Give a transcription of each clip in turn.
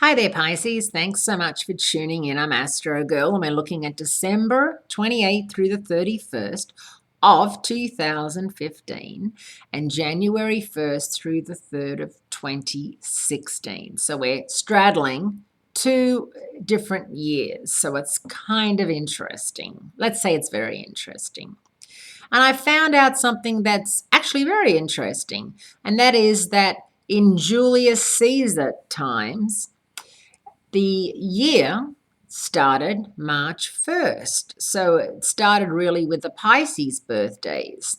Hi there, Pisces. Thanks so much for tuning in. I'm Astrogirl, and we're looking at December 28th through the 31st of 2015 and January 1st through the 3rd of 2016. So we're straddling two different years, so it's kind of interesting. Let's say it's very interesting. And I found out something that's actually very interesting, and that is that in Julius Caesar times, the year started March 1st. So it started really with the Pisces birthdays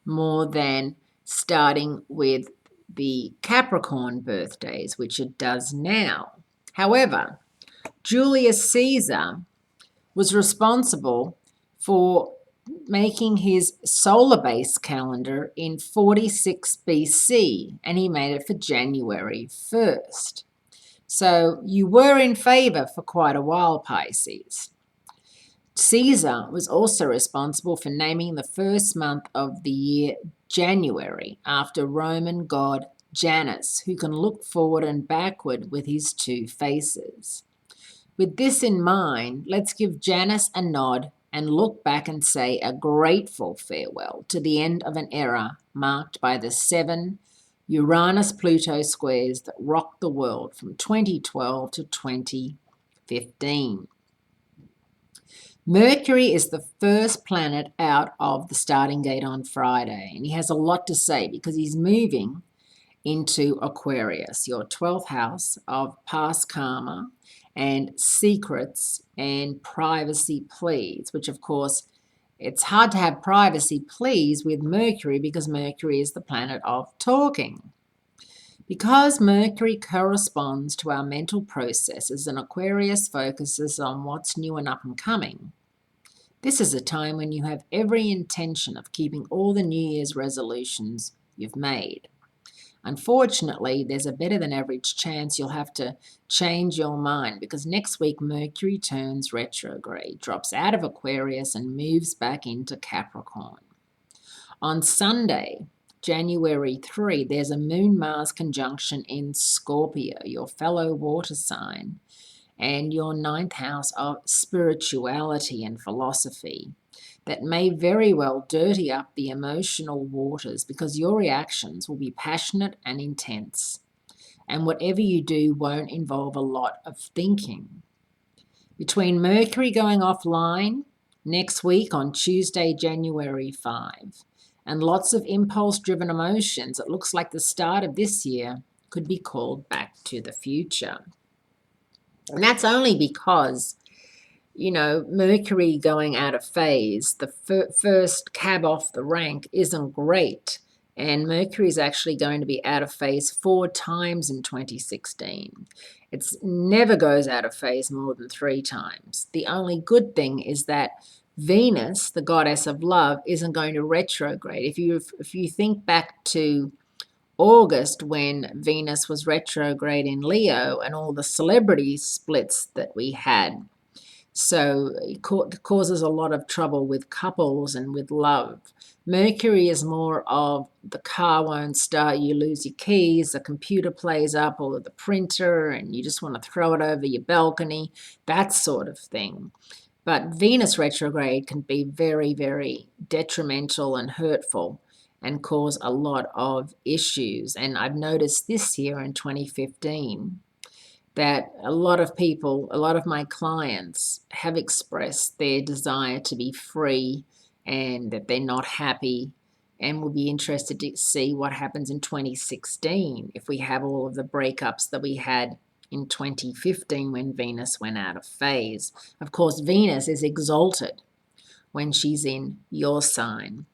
more than starting with the Capricorn birthdays, which it does now. However, Julius Caesar was responsible for making his solar-based calendar in 46 BC, and he made it for January 1st. So you were in favor for quite a while, Pisces. Caesar was also responsible for naming the first month of the year January after Roman god Janus, who can look forward and backward with his two faces. With this in mind, let's give Janus a nod and look back and say a grateful farewell to the end of an era marked by the 7 Uranus-Pluto squares that rocked the world from 2012 to 2015. Mercury is the first planet out of the starting gate on Friday, and he has a lot to say because he's moving into Aquarius, your 12th house of past karma and secrets and privacy pleas, which of course it's hard to have privacy pleas with Mercury because Mercury is the planet of talking. Because Mercury corresponds to our mental processes and Aquarius focuses on what's new and up and coming, this is a time when you have every intention of keeping all the New Year's resolutions you've made. Unfortunately, there's a better than average chance you'll have to change your mind because next week Mercury turns retrograde, drops out of Aquarius and moves back into Capricorn. On Sunday, January 3, there's a Moon-Mars conjunction in Scorpio, your fellow water sign, and your 9th house of spirituality and philosophy. That may very well dirty up the emotional waters because your reactions will be passionate and intense. And whatever you do won't involve a lot of thinking. Between Mercury going offline next week on Tuesday, January 5, and lots of impulse-driven emotions, it looks like the start of this year could be called back to the future. And that's only because Mercury going out of phase, the first cab off the rank isn't great. And Mercury is actually going to be out of phase 4 times in 2016. It never goes out of phase more than 3 times. The only good thing is that Venus, the goddess of love, isn't going to retrograde. If you think back to August when Venus was retrograde in Leo and all the celebrity splits that we had, so it causes a lot of trouble with couples and with love. Mercury is more of the car won't start, you lose your keys, the computer plays up, or the printer, and you just want to throw it over your balcony, that sort of thing. But Venus retrograde can be very, very detrimental and hurtful and cause a lot of issues. And I've noticed this year in 2015 that a lot of people, a lot of my clients have expressed their desire to be free and that they're not happy, and will be interested to see what happens in 2016 if we have all of the breakups that we had in 2015 when Venus went out of phase. Of course, Venus is exalted when she's in your sign.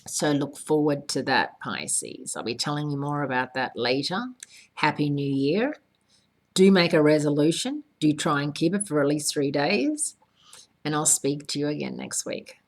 So look forward to that, Pisces. I'll be telling you more about that later. Happy New Year. Do make a resolution. Do try and keep it for at least 3 days. And I'll speak to you again next week.